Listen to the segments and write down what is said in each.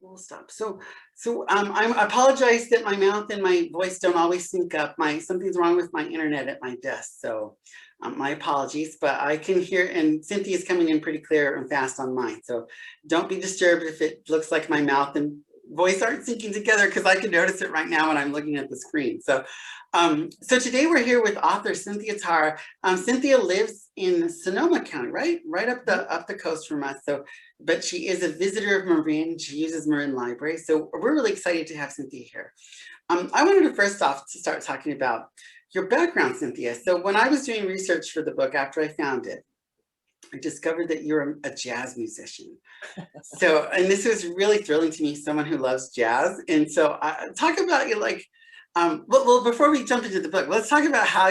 We'll stop. I apologize that my mouth and my voice don't always sync up. Something's wrong with my internet at my desk, so my apologies. But I can hear, and Cynthia's coming in pretty clear and fast on mine. So don't be disturbed if it looks like my mouth and voice aren't syncing together, because I can notice it right now when I'm looking at the screen. So today we're here with author Cynthia Tarr. Cynthia lives in Sonoma County, right up the coast from us. But she is a visitor of Marin. She uses Marin Library. So we're really excited to have Cynthia here. I wanted to first off to start talking about your background, Cynthia. So when I was doing research for the book after I found it, I discovered that you're a jazz musician. And this was really thrilling to me, someone who loves jazz. And so talk about well, before we jump into the book, let's talk about how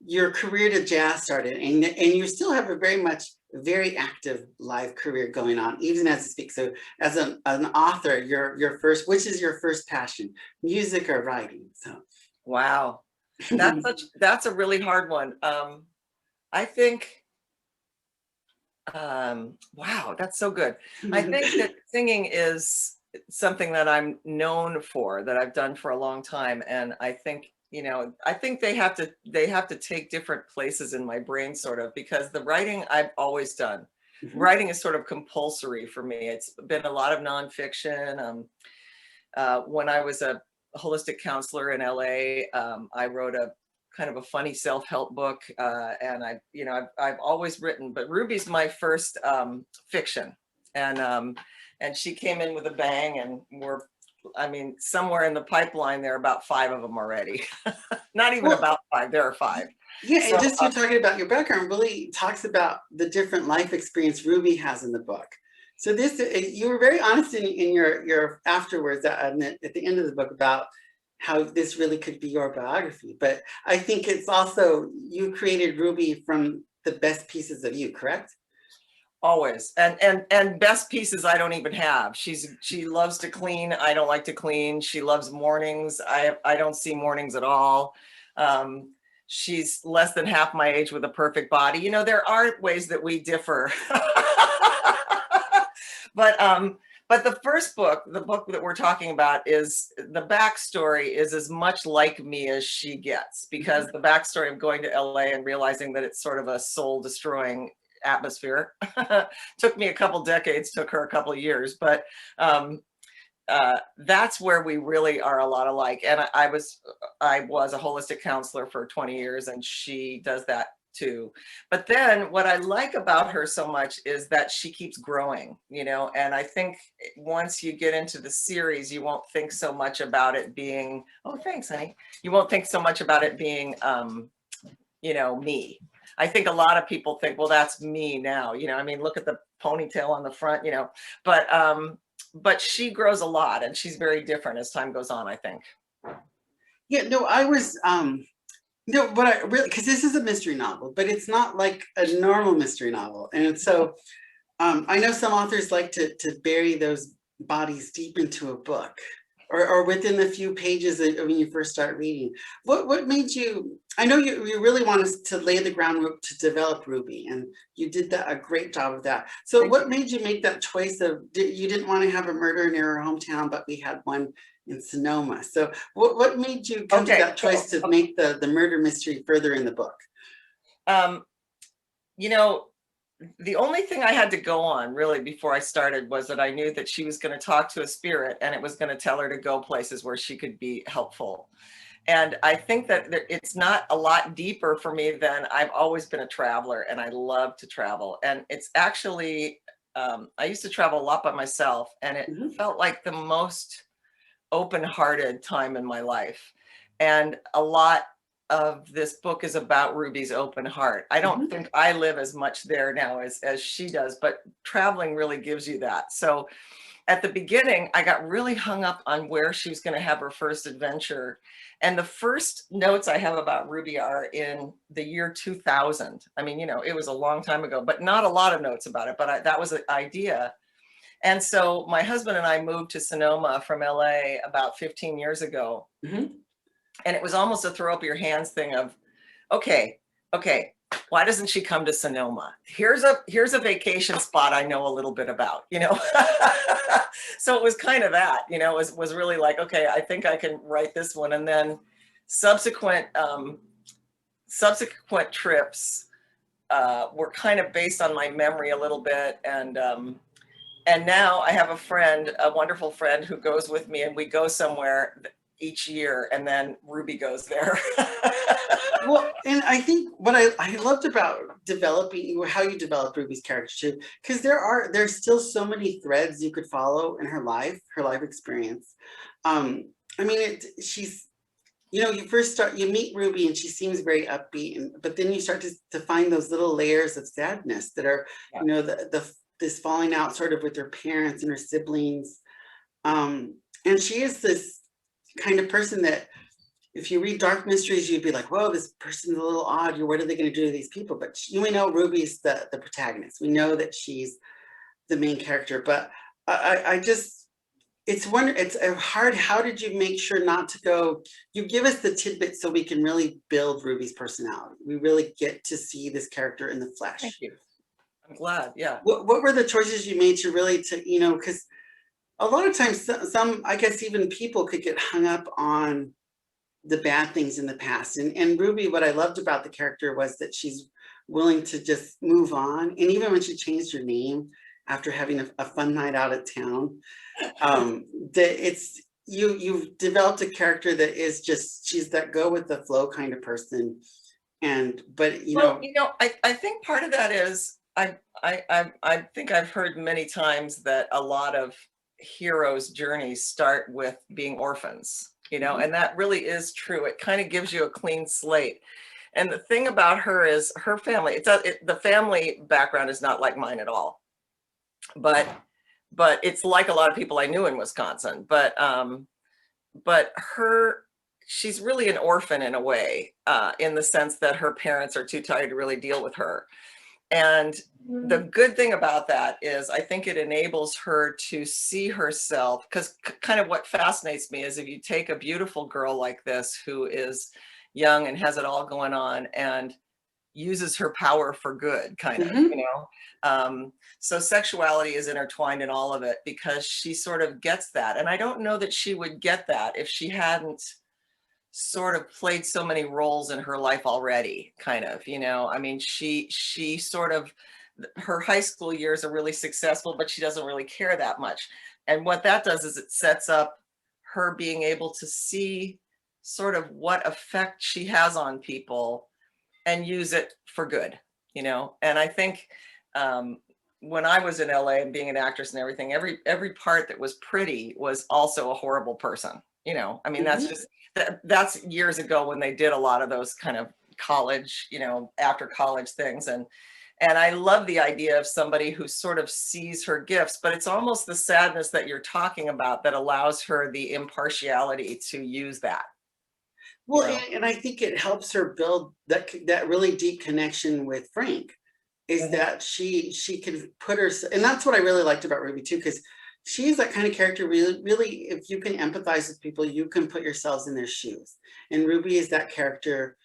your career to jazz started. And you still have a very active live career going on, even as you speak. So as an author, which is your first passion, music or writing? So wow, that's a really hard one. I think wow, that's so good. I think that singing is something that I'm known for, that I've done for a long time, and I think they have to take different places in my brain, sort of, because the writing I've always done. Writing is sort of compulsory for me. It's been a lot of nonfiction. When I was a holistic counselor in LA, I wrote a kind of a funny self-help book, and I've always written, but Ruby's my first fiction, and she came in with a bang, and somewhere in the pipeline there are about 5 of them already. Not even about 5, there are 5. Yeah, and just you talking about your background really talks about the different life experience Ruby has in the book. So you were very honest in your afterwards at the end of the book about how this really could be your biography. But I think it's also, you created Ruby from the best pieces of you, correct? Always. And best pieces I don't even have. She loves to clean. I don't like to clean. She loves mornings. I don't see mornings at all. She's less than half my age with a perfect body. There are ways that we differ. But the first book, the book that we're talking about, is the backstory is as much like me as she gets, because the backstory of going to LA and realizing that it's sort of a soul destroying atmosphere took me a couple decades, took her a couple of years, but that's where we really are a lot alike. And I was a holistic counselor for 20 years, and she does that too. But then what I like about her so much is that she keeps growing, and I think once you get into the series, you won't think so much about it being, oh, thanks, honey. You won't think so much about it being, me. I think a lot of people think, well, that's me now. Look at the ponytail on the front, but she grows a lot, and she's very different as time goes on, I think. Yeah, no, I was, no, but I really, because this is a mystery novel, but it's not like a normal mystery novel. And so I know some authors like to bury those bodies deep into a book, or within a few pages when you first start reading. What made you, I know you really wanted to lay the groundwork to develop Ruby, and you did a great job of that. So what made you make that choice of, you didn't want to have a murder near her hometown, but we had one in Sonoma. So what made you come to that choice to make the murder mystery further in the book? The only thing I had to go on really before I started was that I knew that she was going to talk to a spirit, and it was going to tell her to go places where she could be helpful. And I think that it's not a lot deeper for me than I've always been a traveler, and I love to travel. And it's actually, I used to travel a lot by myself, and it felt like the most open-hearted time in my life. And a lot of this book is about Ruby's open heart. I don't think I live as much there now as she does, but traveling really gives you that. So at the beginning, I got really hung up on where she was going to have her first adventure. And the first notes I have about Ruby are in the year 2000. It was a long time ago, but not a lot of notes about it, but that was an idea. And so my husband and I moved to Sonoma from LA about 15 years ago. And it was almost a throw up your hands thing of, okay, why doesn't she come to Sonoma? Here's a vacation spot I know a little bit about, you know? So it was kind of that, you know, was really like, okay, I think I can write this one. And then subsequent trips were kind of based on my memory a little bit. And now I have a friend, a wonderful friend who goes with me, and we go somewhere each year, and then Ruby goes there. Well, and I think what I loved about developing how you developed Ruby's character too, because there's still so many threads you could follow in her life experience. I mean, she's, you know, you meet Ruby and she seems very upbeat, but then you start to find those little layers of sadness that are, you know, this falling out sort of with her parents and her siblings. And she is this kind of person that, if you read dark mysteries, you'd be like, whoa, this person's a little odd. What are they going to do to these people? But we know Ruby's the protagonist. We know that she's the main character. But I just, it's hard. How did you make sure not to go? You give us the tidbits so we can really build Ruby's personality. We really get to see this character in the flesh. Thank you. I'm glad. Yeah. What were the choices you made to really, you know, because a lot of times some, I guess even people could get hung up on the bad things in the past. And Ruby, what I loved about the character was that she's willing to just move on. And even when she changed her name after having a fun night out of town, you've developed a character that is just, she's that go with the flow kind of person. But you know, I think part of that is I think I've heard many times that a lot of heroes' journeys start with being orphans. You know, and that really is true. It kind of gives you a clean slate. And the thing about her is her family, the family background is not like mine at all. But it's like a lot of people I knew in Wisconsin. But she's really an orphan in a way, in the sense that her parents are too tired to really deal with her. And the good thing about that is I think it enables her to see herself, because kind of what fascinates me is if you take a beautiful girl like this who is young and has it all going on and uses her power for good, kind of, you know. So sexuality is intertwined in all of it because she sort of gets that. And I don't know that she would get that if she hadn't sort of played so many roles in her life already, kind of, you know. I mean, she sort of, her high school years are really successful, but she doesn't really care that much. And what that does is it sets up her being able to see sort of what effect she has on people and use it for good, you know. And I think when I was in LA and being an actress and everything, every part that was pretty was also a horrible person, you know. I mean, that's just, that's years ago when they did a lot of those kind of college, you know, after college things. And I love the idea of somebody who sort of sees her gifts, but it's almost the sadness that you're talking about that allows her the impartiality to use that. Well, and I think it helps her build that really deep connection with Frank, is that she can put her, and that's what I really liked about Ruby too, because she's that kind of character, really, if you can empathize with people, you can put yourselves in their shoes. And Ruby is that character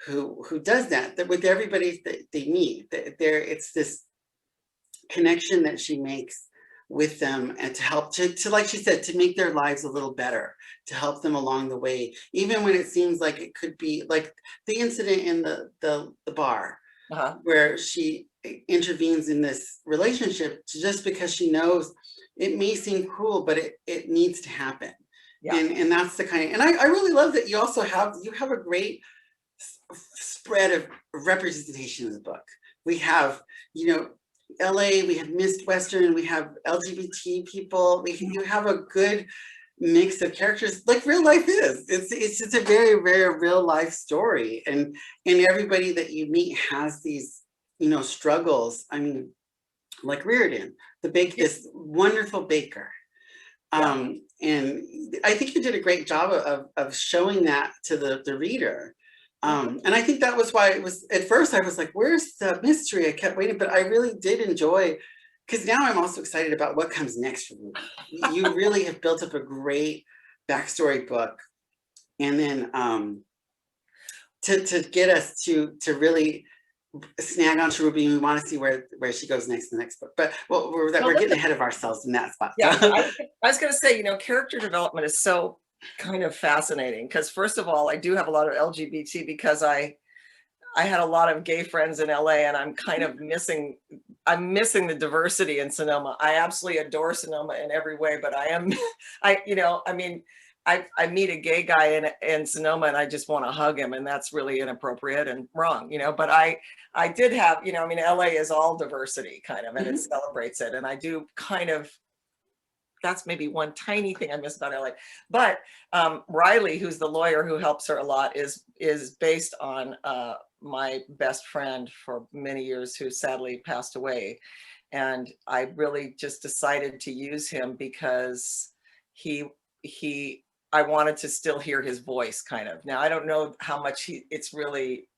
who does that with everybody that they meet. It's this connection that she makes with them, and to help to like she said, to make their lives a little better, to help them along the way, even when it seems like it could be like the incident in the bar, where she intervenes in this relationship just because she knows it may seem cruel, but it needs to happen. And that's the kind of, and I really love that you also have a great spread of representation in the book. We have, you know, LA, we have Mist Western, we have LGBT people, you have a good mix of characters like real life is. It's just a very, very real life story. And everybody that you meet has these, you know, struggles. I mean, like Reardon, this wonderful baker. And I think you did a great job of showing that to the reader. And I think that was why it was, at first I was like, where's the mystery? I kept waiting, but I really did enjoy, because now I'm also excited about what comes next for you. You really have built up a great backstory book. And then to get us to really snag onto Ruby, and we want to see where she goes next in the next book. But well, we're getting ahead of ourselves in that spot. Yeah, I was going to say, character development is so kind of fascinating because, first of all, I do have a lot of LGBT because I had a lot of gay friends in LA, and I'm kind of missing the diversity in Sonoma. I absolutely adore Sonoma in every way, but I meet a gay guy in Sonoma and I just want to hug him, and that's really inappropriate and wrong, but I did have, LA is all diversity kind of, and it celebrates it. And I do kind of, that's maybe one tiny thing I miss about LA. But Riley, who's the lawyer who helps her a lot, is based on my best friend for many years, who sadly passed away. And I really just decided to use him because I wanted to still hear his voice kind of. Now, I don't know how much it's really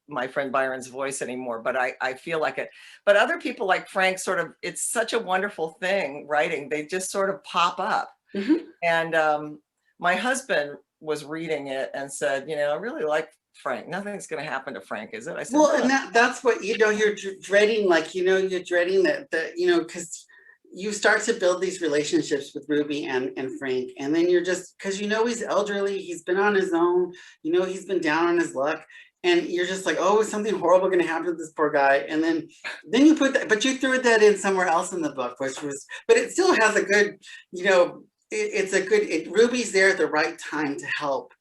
my friend Byron's voice anymore, but I feel like it. But other people like Frank, sort of, it's such a wonderful thing writing. They just sort of pop up. And my husband was reading it and said, I really like Frank. Nothing's going to happen to Frank, is it? I said, well, no. And that's what, you're dreading, like, you're dreading that, because you start to build these relationships with Ruby and Frank, and then you're just, because he's elderly, he's been on his own, he's been down on his luck, and you're just like, oh, is something horrible going to happen to this poor guy? And then you put that, but you threw that in somewhere else in the book, but it still has a good, it's a good, Ruby's there at the right time to help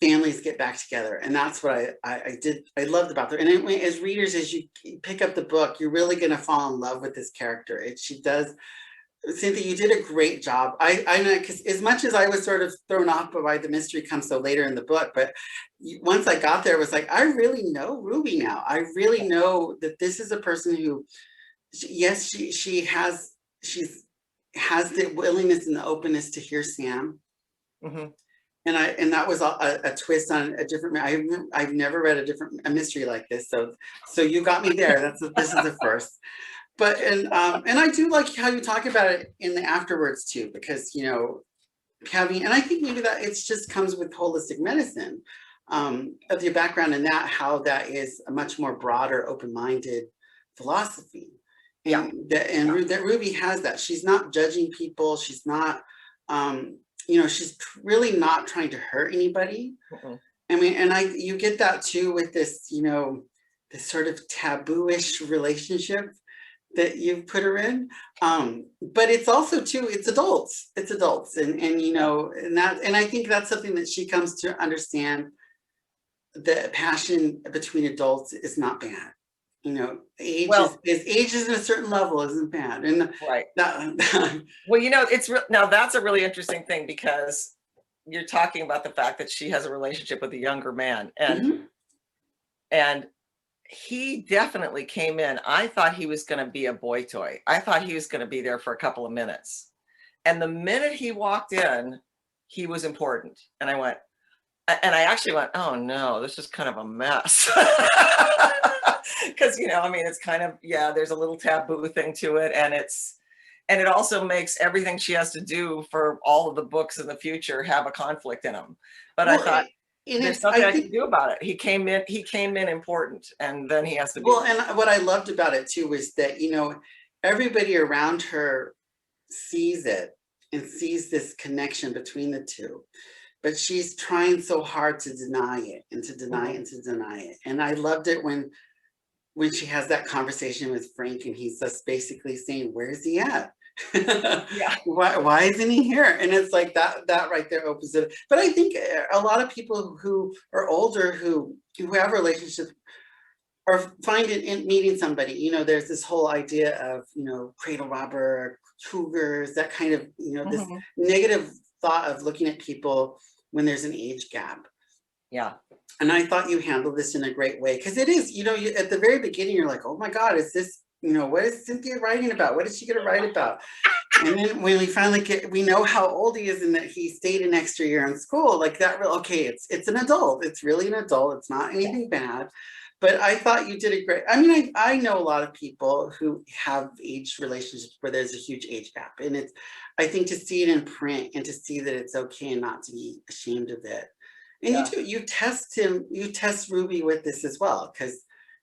families get back together. And that's what I loved about her. And as readers, as you pick up the book, you're really going to fall in love with this character. She does. Cynthia, you did a great job. I know, because as much as I was sort of thrown off by the mystery comes so later in the book, but once I got there, it was like, I really know Ruby now. I really know that this is a person who, yes, she has the willingness and the openness to hear Sam. And that was a twist on a different. I've never read a mystery like this, so you got me there. This is the first. But and I do like how you talk about it in the afterwards too, because having, and I think maybe that it just comes with holistic medicine, of your background in that, how that is a much more broader, open-minded philosophy, and that Ruby has that. She's not judging people. She's not. She's really not trying to hurt anybody. I mean, and you get that too with this, this sort of taboo-ish relationship that you've put her in. But it's also too, it's adults, and I think that's something that she comes to understand. The passion between adults is not bad. Age is in a certain level isn't bad. And right. Well, now that's a really interesting thing, because you're talking about the fact that she has a relationship with a younger man, and he definitely came in. I thought he was going to be a boy toy. I thought he was going to be there for a couple of minutes. And the minute he walked in, he was important. And I actually went, oh no, this is kind of a mess. Because, it's kind of, there's a little taboo thing to it. And it also makes everything she has to do for all of the books in the future have a conflict in them. But I thought, there's nothing I can do about it. He came in important, and then he has to be. Well, and what I loved about it too was that, everybody around her sees it and sees this connection between the two, but she's trying so hard to deny it and to deny it and to deny it. And I loved it when she has that conversation with Frank, and he's just basically saying, where's he at? Why isn't he here? And it's like that right there opens it. But I think a lot of people who are older, who have relationships, or find it in meeting somebody, there's this whole idea of, cradle robber, cougars, that kind of, this negative thought of looking at people when there's an age gap. And I thought you handled this in a great way, because it is, at the very beginning, you're like, oh my God, is this, what is Cynthia writing about? What is she going to write about? And then when we finally we know how old he is and that he stayed an extra year in school, like that, okay, it's an adult. It's really an adult. It's not anything bad. But I thought you did a great, I know a lot of people who have age relationships where there's a huge age gap. And I think to see it in print and to see that it's okay and not to be ashamed of it. And you test Ruby with this as well, because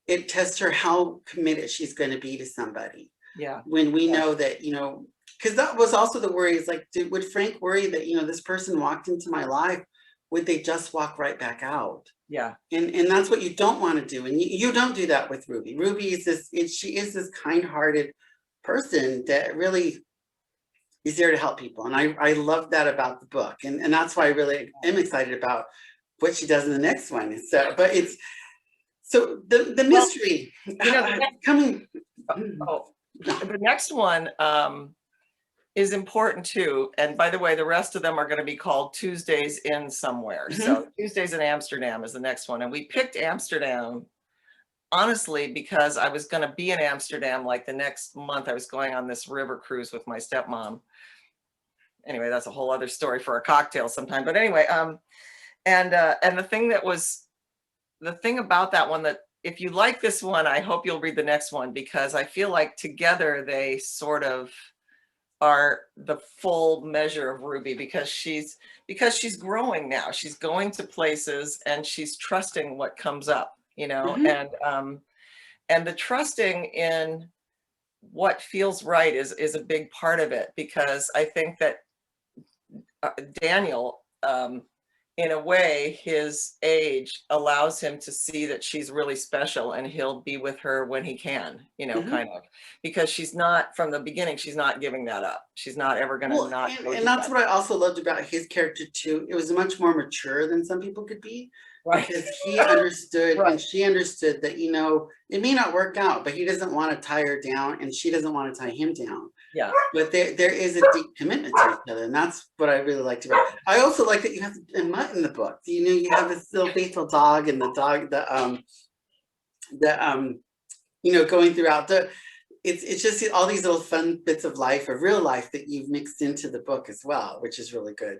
it tests her how committed she's going to be to somebody. Yeah. When we know that, you know, because that was also the worry, is like, would Frank worry that, you know, this person walked into my life, would they just walk right back out? Yeah. And that's what you don't want to do. And you don't do that with Ruby. Ruby is this, she is this kind-hearted person that really is there to help people. And I love that about the book. And that's why I really am excited about what she does in the next one. So, but it's, so the mystery, you know, coming. The next one is important too. And by the way, the rest of them are going to be called Tuesdays in somewhere. So Tuesdays in Amsterdam is the next one. And we picked Amsterdam, honestly, because I was going to be in Amsterdam like the next month. I was going on this river cruise with my stepmom. Anyway, that's a whole other story for a cocktail sometime. But anyway, and the thing about that one, that if you like this one, I hope you'll read the next one, because I feel like together they sort of are the full measure of Ruby, because she's growing now. She's going to places and she's trusting what comes up, you know, and the trusting in what feels right is a big part of it, because I think that Daniel, in a way, his age allows him to see that she's really special, and he'll be with her when he can, you know, kind of, because she's not, from the beginning, she's not giving that up. She's not ever going to not. And that's what I also loved about his character too. It was much more mature than some people could be, because he understood and she understood that, you know, it may not work out, but he doesn't want to tie her down and she doesn't want to tie him down. Yeah. But there is a deep commitment to each other, and that's what I really liked about it. I also like that you have a mutt in the book. You know, you have this little faithful dog, and the dog, you know, going throughout the. It's just all these little fun bits of life, of real life, that you've mixed into the book as well, which is really good.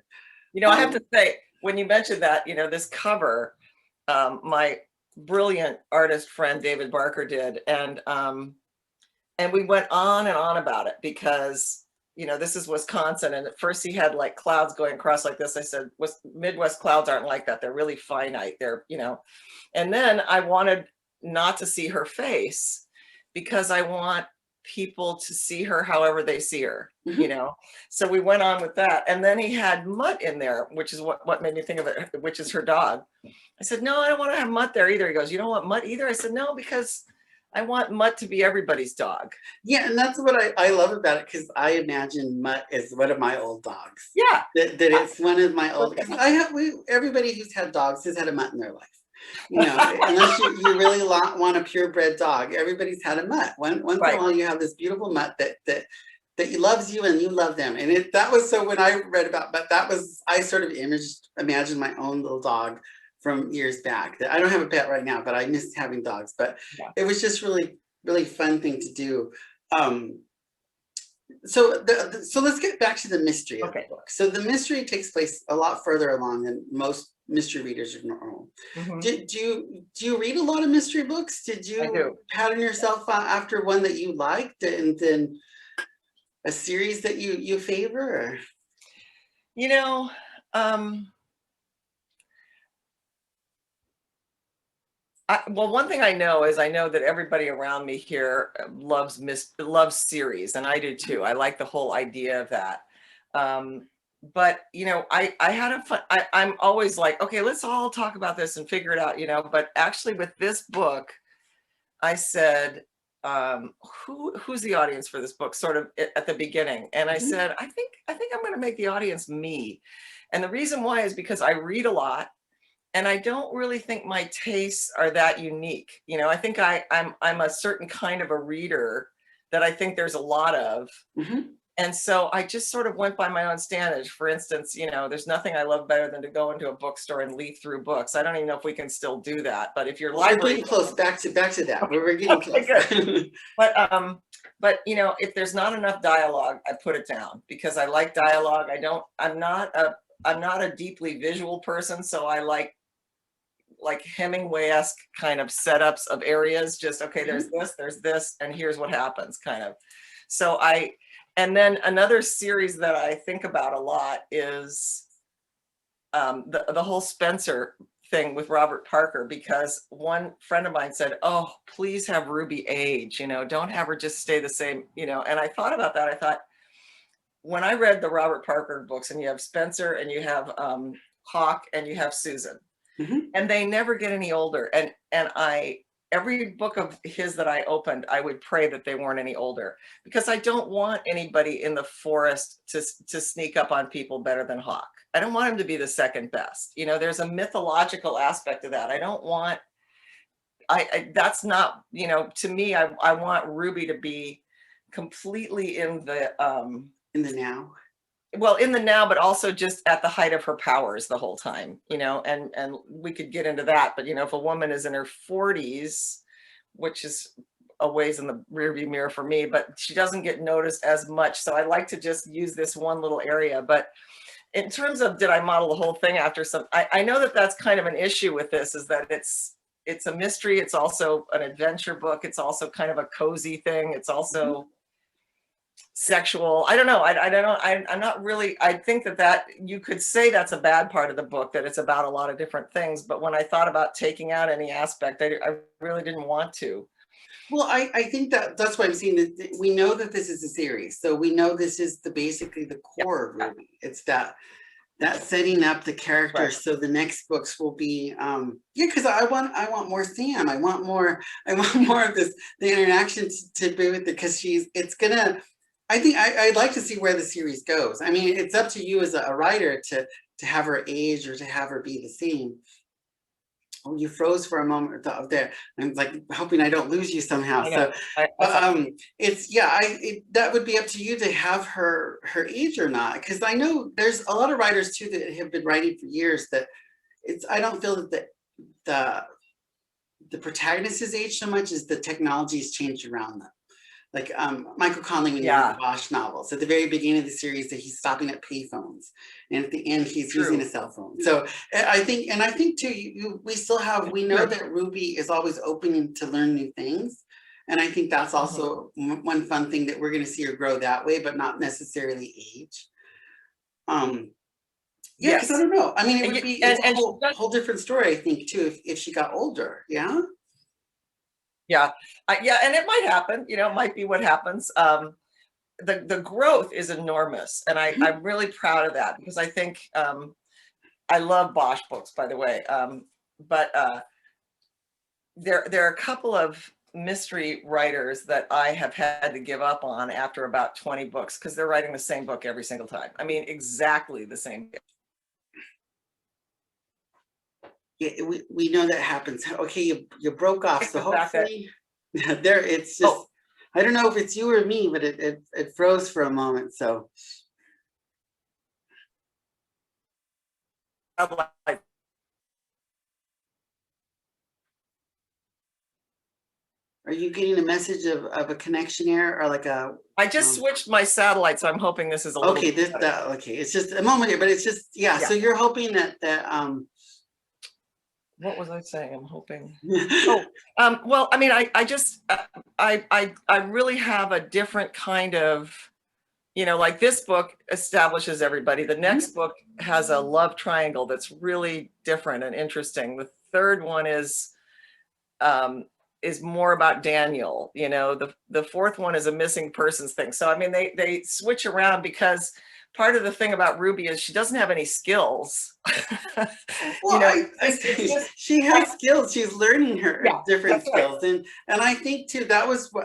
You know, I have to say, when you mentioned that, you know, this cover, my brilliant artist friend David Barker did, and we went on and on about it, because, you know, this is Wisconsin, and at first he had like clouds going across like this. I said, Midwest clouds aren't like that. They're really finite. They're, you know, and then I wanted not to see her face, because I want people to see her however they see her, you know? So we went on with that. And then he had Mutt in there, which is what made me think of it, which is her dog. I said, no, I don't want to have Mutt there either. He goes, you don't want Mutt either? I said, no, because I want Mutt to be everybody's dog. Yeah, and that's what I love about it, because I imagine Mutt is one of my old dogs. Yeah. That it's one of my old, everybody who's had dogs has had a Mutt in their life. You know, unless you really want a purebred dog, everybody's had a mutt. Once in a while, you have this beautiful mutt that loves you and you love them. And that was, so when I read about, but that was, I sort of imagined my own little dog from years back. That I don't have a pet right now, but I miss having dogs. But it was just really, really fun thing to do. So let's get back to the mystery of the book. So the mystery takes place a lot further along than most mystery readers are normal. Do you read a lot of mystery books? Did you pattern yourself after one that you liked, and then a series that you favor? Or? You know, well, one thing I know is I know that everybody around me here loves series, and I do too. I like the whole idea of that. But, you know, I had a fun, I'm always like, okay, let's all talk about this and figure it out, you know, but actually with this book, I said, who's the audience for this book, sort of at the beginning. And I said, I think I'm going to make the audience me. And the reason why is because I read a lot, and I don't really think my tastes are that unique. You know, I think I'm a certain kind of a reader that I think there's a lot of. And so I just sort of went by my own standards. For instance, you know, there's nothing I love better than to go into a bookstore and leaf through books. I don't even know if we can still do that, but if you're we're getting close, back to that. We're getting close. Good. But you know, if there's not enough dialogue, I put it down, because I like dialogue. I'm not a deeply visual person, so I like Hemingway-esque kind of setups of areas. Just, okay, there's this, and here's what happens, kind of. So and then another series that I think about a lot is the whole Spencer thing with Robert Parker, because one friend of mine said, oh, please have Ruby age, don't have her just stay the same, and I thought about that. I thought, when I read the Robert Parker books, and you have Spencer and you have Hawk and you have Susan, and they never get any older. And every book of his that I opened, I would pray that they weren't any older, because I don't want anybody in the forest to sneak up on people better than Hawk. I don't want him to be the second best. There's a mythological aspect of that. I don't want, that's not, to me, I want Ruby to be completely in the now. Well, in the now, but also just at the height of her powers the whole time, and we could get into that. But, if a woman is in her 40s, which is a ways in the rearview mirror for me, but she doesn't get noticed as much. So I like to just use this one little area. But in terms of, did I model the whole thing after I know that that's kind of an issue with this, is that it's a mystery. It's also an adventure book. It's also kind of a cozy thing. It's also sexual. I don't know. I'm not really, I think that you could say that's a bad part of the book, that it's about a lot of different things. But when I thought about taking out any aspect, I really didn't want to. Well, I think that's why I'm saying that we know that this is a series. So we know this is basically the core of Ruby. It's that setting up the character. Right. So the next books will be, because I want more Sam. I want more of this, the interaction to be with it, because it's gonna, I think I'd like to see where the series goes. I mean, it's up to you as a writer to have her age or to have her be the same. Oh, you froze for a moment there. I'm like hoping I don't lose you somehow. So, that would be up to you to have her age or not. Because I know there's a lot of writers too that have been writing for years that I don't feel that the protagonist has aged so much as the technology has changed around them. Like Michael Connelly, when you read the Bosch novels, at the very beginning of the series, that he's stopping at payphones, and at the end he's using a cell phone. So I think too, we know that Ruby is always open to learn new things, and I think that's also one fun thing, that we're going to see her grow that way, but not necessarily age. Because I don't know. I mean, it would be a whole different story, I think, too, if she got older. Yeah. Yeah, and it might happen, it might be what happens. The growth is enormous, and I'm really proud of that, because I think I love Bosch books, by the way, but there are a couple of mystery writers that I have had to give up on after about 20 books, because they're writing the same book every single time. I mean, exactly the same book. Yeah, we know that happens. Okay, you broke off, so hopefully there it's just I don't know if it's you or me, but it froze for a moment. So are you getting a message of a connection error, or like a? I just switched my satellite, so I'm hoping this is a little. Okay, okay. It's just a moment here, but it's just So you're hoping that what was I saying? I'm hoping. Well, I mean, I really have a different kind of, like this book establishes everybody. The next book has a love triangle that's really different and interesting. The third one is more about Daniel. The fourth one is a missing persons thing. So I mean, they switch around, because part of the thing about Ruby is she doesn't have any skills. Well, she has skills. She's learning her different skills. Right. And I think too,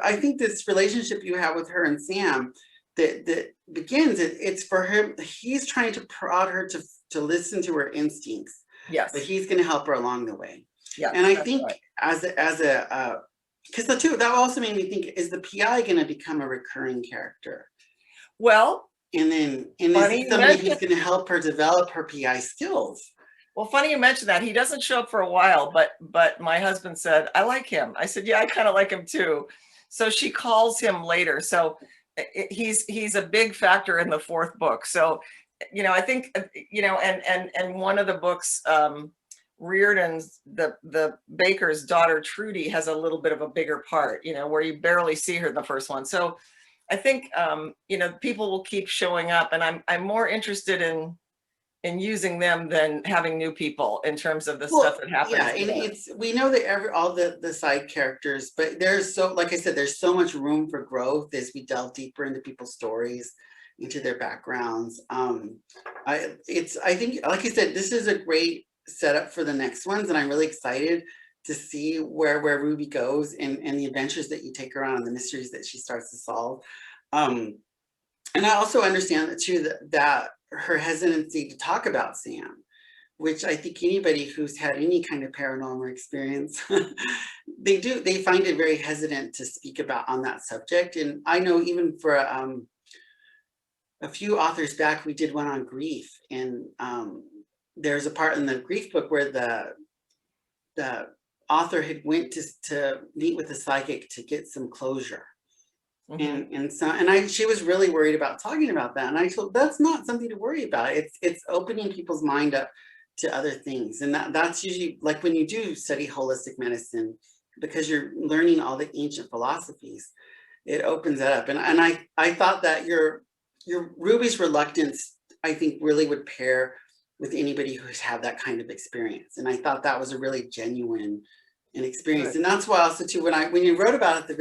I think this relationship you have with her and Sam that begins, it's for him. He's trying to prod her to listen to her instincts. Yes. But he's going to help her along the way. Yeah. And I think because that also made me think, is the PI going to become a recurring character? Well, and is it somebody who's going to help her develop her PI skills? Well, funny you mentioned that. He doesn't show up for a while, but my husband said, I like him. I said, yeah, I kind of like him too. So she calls him later. So he's a big factor in the fourth book. So, I think, and one of the books, Reardon's, the baker's daughter, Trudy, has a little bit of a bigger part, where you barely see her in the first one. So I think, people will keep showing up, and I'm more interested in in using them than having new people in terms of the stuff that happens. Yeah, and we know that all the side characters, but there's like I said, there's so much room for growth as we delve deeper into people's stories, into their backgrounds. I think, like I said, this is a great setup for the next ones, and I'm really excited to see where Ruby goes and the adventures that you take her on and the mysteries that she starts to solve. And I also understand that too, that her hesitancy to talk about Sam, which I think anybody who's had any kind of paranormal experience, they find it very hesitant to speak about on that subject. And I know even for a few authors back, we did one on grief, and there's a part in the grief book where the author had went to meet with a psychic to get some closure. She was really worried about talking about that. And I told, that's not something to worry about. It's opening people's mind up to other things. And that's usually like when you do study holistic medicine, because you're learning all the ancient philosophies, it opens that up. And I thought that your Ruby's reluctance, I think, really would pair with anybody who's had that kind of experience. And I thought that was a really genuine experience. Right. And that's why also too, when you wrote about it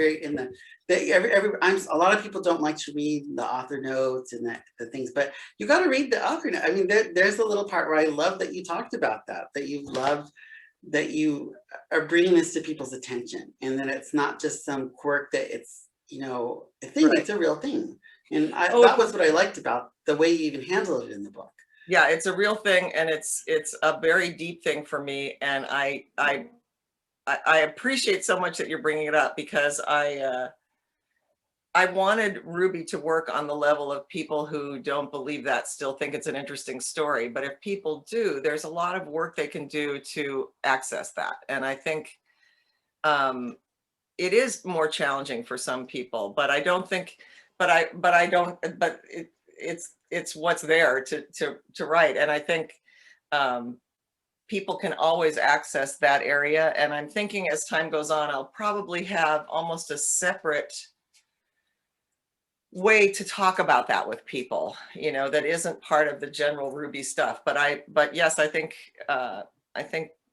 a lot of people don't like to read the author notes and the things, but you got to read the author note. I mean, there's a little part where I love that you talked about that you loved, that you are bringing this to people's attention, and that it's not just some quirk, that it's, a thing, right. It's a real thing. And that was what I liked about the way you even handled it in the book. Yeah, it's a real thing, and it's a very deep thing for me. And I appreciate so much that you're bringing it up, because I wanted Ruby to work on the level of people who don't believe that still think it's an interesting story. But if people do, there's a lot of work they can do to access that. And I think it is more challenging for some people, but I don't think, it's what's there to write. And I think people can always access that area. And I'm thinking as time goes on, I'll probably have almost a separate way to talk about that with people, that isn't part of the general Ruby stuff. But yes, I think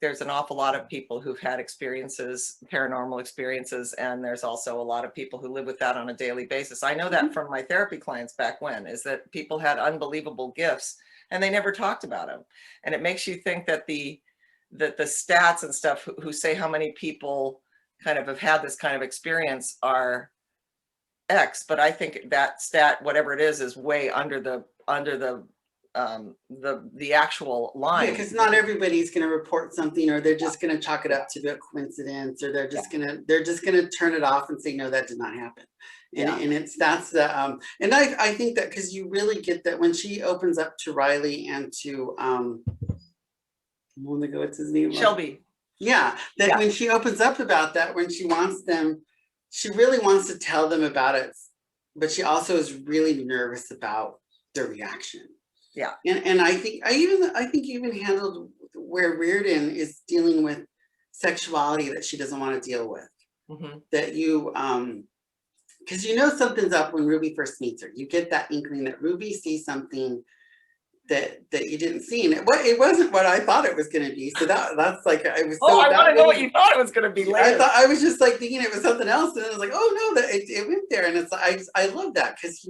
there's an awful lot of people who've had paranormal experiences, and there's also a lot of people who live with that on a daily basis. I know that from my therapy clients back when, is that people had unbelievable gifts and they never talked about them. And it makes you think that the stats and stuff who say how many people kind of have had this kind of experience are X, but I think that stat, whatever it is way under the actual line. Yeah, because not everybody's going to report something, or they're just going to chalk it up to a coincidence, or they're just gonna turn it off and say, no, that did not happen. And and I think that because you really get that when she opens up to Riley and to what's his name? Shelby. Yeah, when she opens up about that, when she wants them, she really wants to tell them about it, but she also is really nervous about their reaction. Yeah. And I think even handled where Reardon is dealing with sexuality that she doesn't want to deal with. Mm-hmm. That you because something's up when Ruby first meets her. You get that inkling that Ruby sees something that you didn't see, and it wasn't what I thought it was going to be. So that's like, I was. Oh, I want to know what you thought it was going to be later. I was just like thinking it was something else, and I was like, oh no, that it went there, and it's I love that, because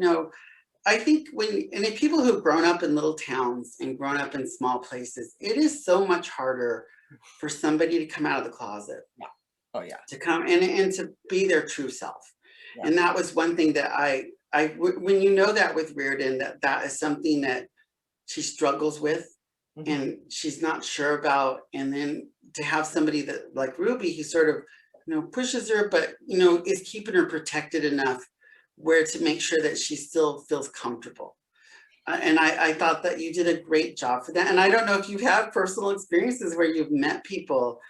I think if people who've grown up in little towns and grown up in small places, it is so much harder for somebody to come out of the closet. Yeah. Oh yeah. To come and to be their true self. Yeah. And that was one thing that when that with Reardon, that is something that she struggles with, mm-hmm. and she's not sure about. And then to have somebody that like Ruby, who sort of, pushes her, but, is keeping her protected enough where to make sure that she still feels comfortable. And I thought that you did a great job for that. And I don't know if you have personal experiences where you've met people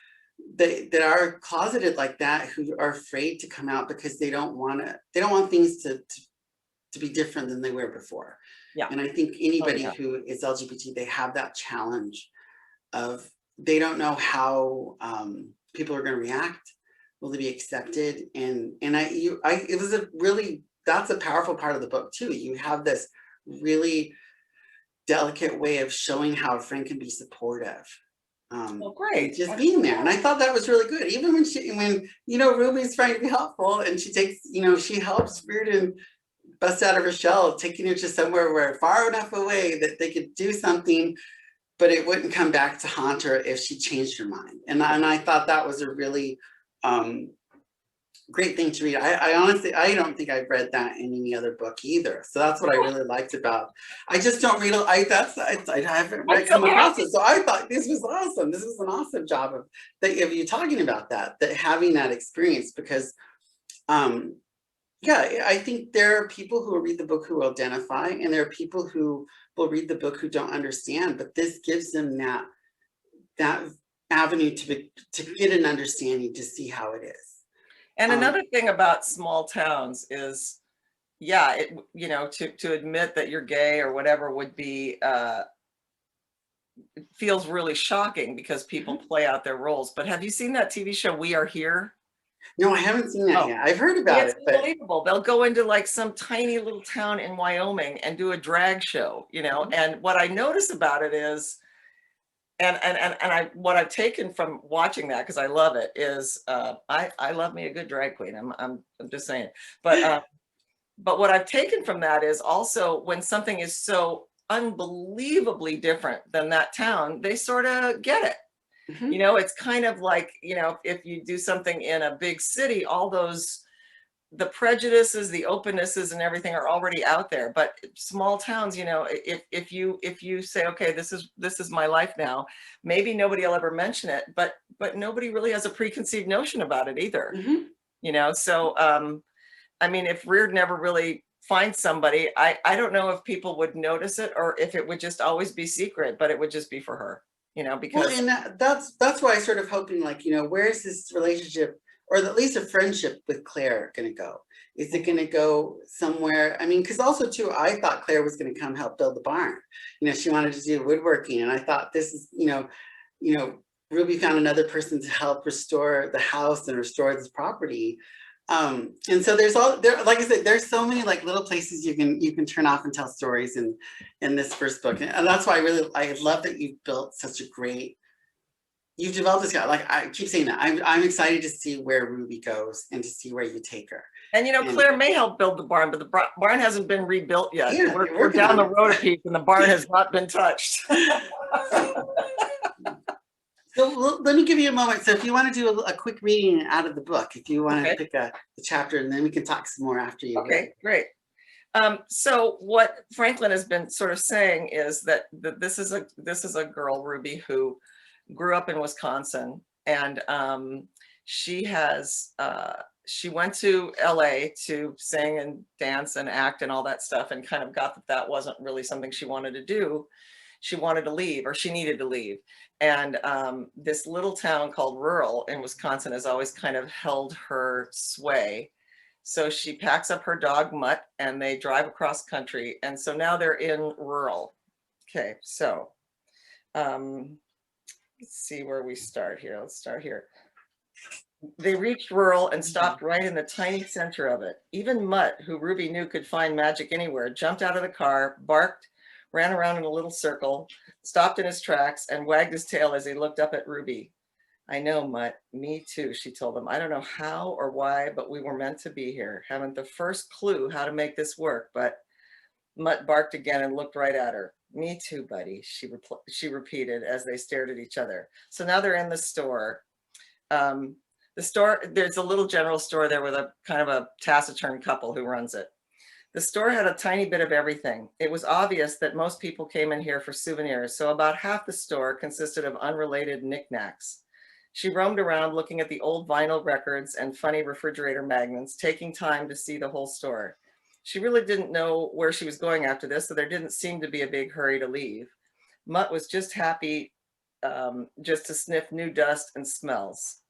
that are closeted like that, who are afraid to come out because they don't want things to be different than they were before. Yeah. And I think anybody who is LGBT, they have that challenge of, they don't know how people are going to react. Will they be accepted? And that's a powerful part of the book too. You have this really delicate way of showing how a friend can be supportive. Oh, And great. just being there. And I thought that was really good. Even when Ruby's trying to be helpful and she takes, she helps Reardon bust out of her shell, taking her to somewhere where far enough away that they could do something, but it wouldn't come back to haunt her if she changed her mind. And I thought that was a really great thing to read. I honestly, I don't think I've read that in any other book either. So that's what I really liked about. I just don't read. I haven't come across it. So I thought this was awesome. This was an awesome job of you talking about that having that experience, because yeah, I think there are people who will read the book who will identify, and there are people who will read the book who don't understand. But this gives them that avenue to get an understanding, to see how it is. And another thing about small towns is, yeah, to admit that you're gay or whatever would be, it feels really shocking because people play out their roles. But have you seen that TV show, We Are Here? No, I haven't seen that yet. I've heard about it. It's unbelievable. They'll go into like some tiny little town in Wyoming and do a drag show, and what I notice about it is, what I've taken from watching that, because I love it, is I love me a good drag queen. I'm just saying. But what I've taken from that is also, when something is so unbelievably different than that town, they sort of get it. It's kind of like, if you do something in a big city, all the prejudices, the opennesses and everything are already out there. But small towns, if you say, okay, this is my life now, maybe nobody will ever mention it, but nobody really has a preconceived notion about it either. So I mean, if Reardon never really finds somebody, I don't know if people would notice it, or if it would just always be secret, but it would just be for her, because. Well, and that's why I sort of hoping, like, where is this relationship, or at least a friendship with Claire, going to go? Is it going to go somewhere? I mean, because also too, I thought Claire was going to come help build the barn. She wanted to do woodworking, and I thought this is, Ruby found another person to help restore the house and restore this property. And so like I said, there's so many like little places you can turn off and tell stories in this first book. And that's why I love that you've built such a great, you've developed this guy. Like I keep saying that, I'm excited to see where Ruby goes and to see where you take her. And Claire may help build the barn, but the barn hasn't been rebuilt yet. Yeah, we're down the road a piece, and the barn has not been touched. So let me give you a moment. So if you want to do a quick reading out of the book, if you want to pick a chapter, and then we can talk some more after you. Okay, great. So what Franklin has been sort of saying is that this is a girl, Ruby, who grew up in Wisconsin, and she went to LA to sing and dance and act and all that stuff, and kind of got that wasn't really something she wanted to do. She wanted to leave, or she needed to leave. And this little town called Rural in Wisconsin has always kind of held her sway. So she packs up her dog Mutt, and they drive across country. And so now they're in Rural. Okay, so let's see where we start here. Let's start here. They reached Rural and stopped right in the tiny center of it. Even Mutt, who Ruby knew could find magic anywhere, jumped out of the car, barked, ran around in a little circle, stopped in his tracks, and wagged his tail as he looked up at Ruby. I know, Mutt. Me too, she told him. I don't know how or why, but we were meant to be here. Haven't the first clue how to make this work, but Mutt barked again and looked right at her. Me too, buddy, she repeated as they stared at each other. So now they're in the store. The store, there's a little general store there with a kind of a taciturn couple who runs it. The store had a tiny bit of everything. It was obvious that most people came in here for souvenirs, so about half the store consisted of unrelated knickknacks. She roamed around looking at the old vinyl records and funny refrigerator magnets, taking time to see the whole store. She really didn't know where she was going after this, so there didn't seem to be a big hurry to leave. Mutt was just happy just to sniff new dust and smells.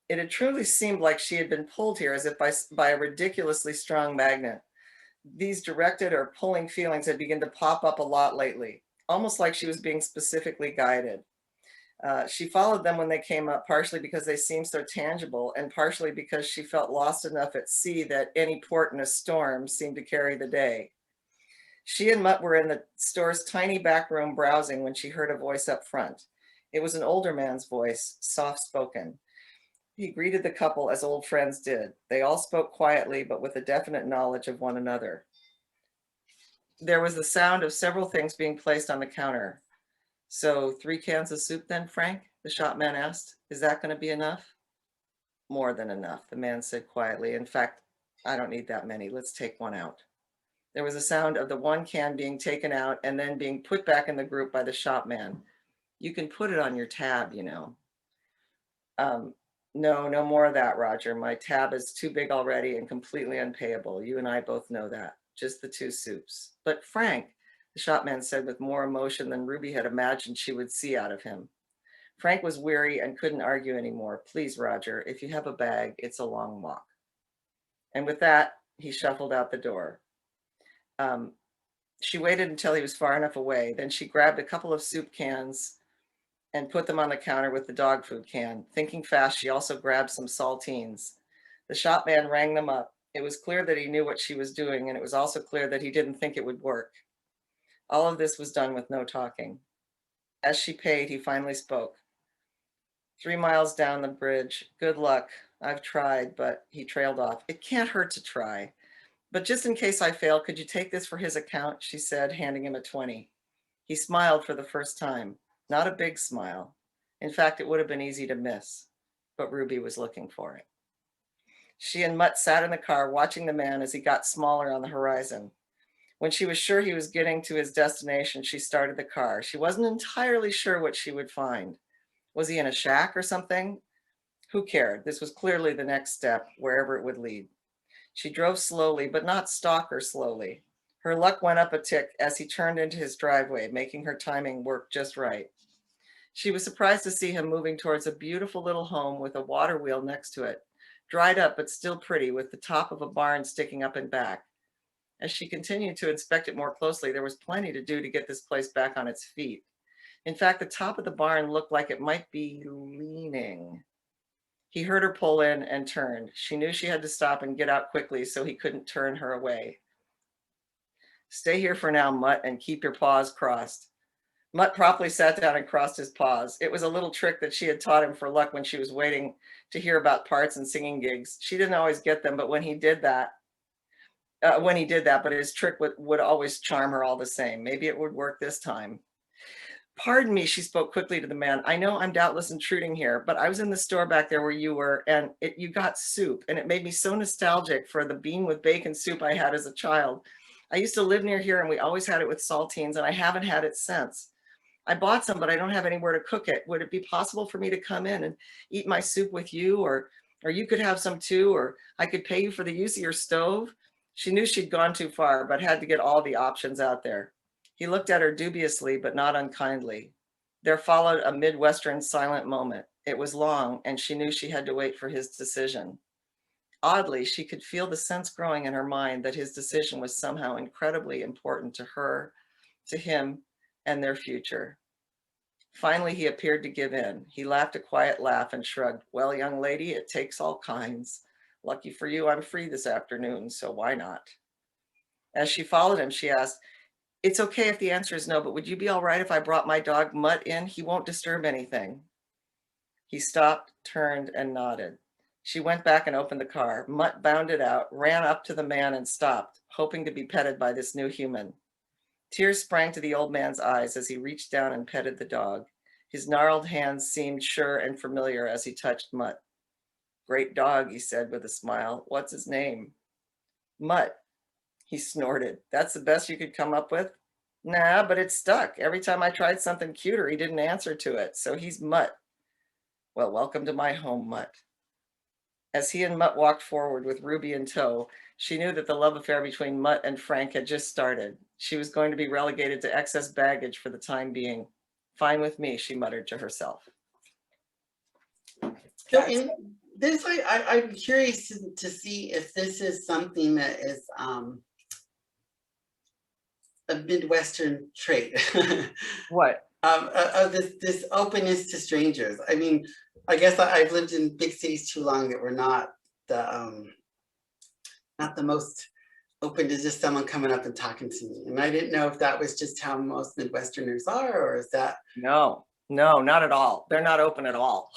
It had truly seemed like she had been pulled here as if by a ridiculously strong magnet. These directed or pulling feelings had begun to pop up a lot lately, almost like she was being specifically guided. She followed them when they came up, partially because they seemed so tangible, and partially because she felt lost enough at sea that any port in a storm seemed to carry the day. She and Mutt were in the store's tiny back room browsing when she heard a voice up front. It was an older man's voice, soft-spoken. He greeted the couple as old friends did. They all spoke quietly, but with a definite knowledge of one another. There was the sound of several things being placed on the counter. "So 3 cans of soup then, Frank?" the shopman asked. "Is that going to be enough?" "More than enough," the man said quietly. "In fact, I don't need that many. Let's take one out." There was a sound of the one can being taken out and then being put back in the group by the shopman. "You can put it on your tab, you know." No, no more of that, Roger. My tab is too big already and completely unpayable. You and I both know that. Just the 2 soups." "But Frank," the shopman said with more emotion than Ruby had imagined she would see out of him. Frank was weary and couldn't argue anymore. "Please, Roger, if you have a bag, it's a long walk." And with that, he shuffled out the door. She waited until he was far enough away. Then she grabbed a couple of soup cans and put them on the counter with the dog food can. Thinking fast, she also grabbed some saltines. The shopman rang them up. It was clear that he knew what she was doing, and it was also clear that he didn't think it would work. All of this was done with no talking. As she paid, he finally spoke. 3 miles down the bridge. Good luck. I've tried," but he trailed off. "It can't hurt to try. But just in case I fail, could you take this for his account?" she said, handing him a 20. He smiled for the first time. Not a big smile. In fact, it would have been easy to miss, but Ruby was looking for it. She and Mutt sat in the car watching the man as he got smaller on the horizon. When she was sure he was getting to his destination, she started the car. She wasn't entirely sure what she would find. Was he in a shack or something? Who cared? This was clearly the next step, wherever it would lead. She drove slowly, but not stalker slowly. Her luck went up a tick as he turned into his driveway, making her timing work just right. She was surprised to see him moving towards a beautiful little home with a water wheel next to it, dried up but still pretty, with the top of a barn sticking up and back. As she continued to inspect it more closely, there was plenty to do to get this place back on its feet. In fact, the top of the barn looked like it might be leaning. He heard her pull in and turned. She knew she had to stop and get out quickly so he couldn't turn her away. "Stay here for now, Mutt, and keep your paws crossed." Mutt promptly sat down and crossed his paws. It was a little trick that she had taught him for luck when she was waiting to hear about parts and singing gigs. She didn't always get them, but when he did that, but his trick would always charm her all the same. Maybe it would work this time. "Pardon me," she spoke quickly to the man. "I know I'm doubtless intruding here, but I was in the store back there where you were, and you got soup, and it made me so nostalgic for the bean with bacon soup I had as a child. I used to live near here, and we always had it with saltines, and I haven't had it since. I bought some, but I don't have anywhere to cook it. Would it be possible for me to come in and eat my soup with you, or you could have some too, or I could pay you for the use of your stove?" She knew she'd gone too far, but had to get all the options out there. He looked at her dubiously, but not unkindly. There followed a Midwestern silent moment. It was long, and she knew she had to wait for his decision. Oddly, she could feel the sense growing in her mind that his decision was somehow incredibly important to her, to him, and their future. Finally, he appeared to give in. He laughed a quiet laugh and shrugged. "Well, young lady, it takes all kinds. Lucky for you, I'm free this afternoon, so why not?" As she followed him, she asked, "It's okay if the answer is no, but would you be all right if I brought my dog Mutt in? He won't disturb anything." He stopped, turned, and nodded. She went back and opened the car. Mutt bounded out, ran up to the man, and stopped, hoping to be petted by this new human. Tears sprang to the old man's eyes as he reached down and petted the dog. His gnarled hands seemed sure and familiar as he touched Mutt. "Great dog," he said with a smile. "What's his name?" "Mutt." He snorted. "That's the best you could come up with?" "Nah, but it stuck. Every time I tried something cuter, he didn't answer to it. So he's Mutt." "Well, welcome to my home, Mutt." As he and Mutt walked forward with Ruby in tow, she knew that the love affair between Mutt and Frank had just started. She was going to be relegated to excess baggage for the time being. "Fine with me," she muttered to herself. So in this, I'm curious to see if this is something that is a Midwestern trait. What? This openness to strangers. I mean, I guess I've lived in big cities too long that were not the most open to just someone coming up and talking to me. And I didn't know if that was just how most Midwesterners are, or is that? No, no, not at all. They're not open at all.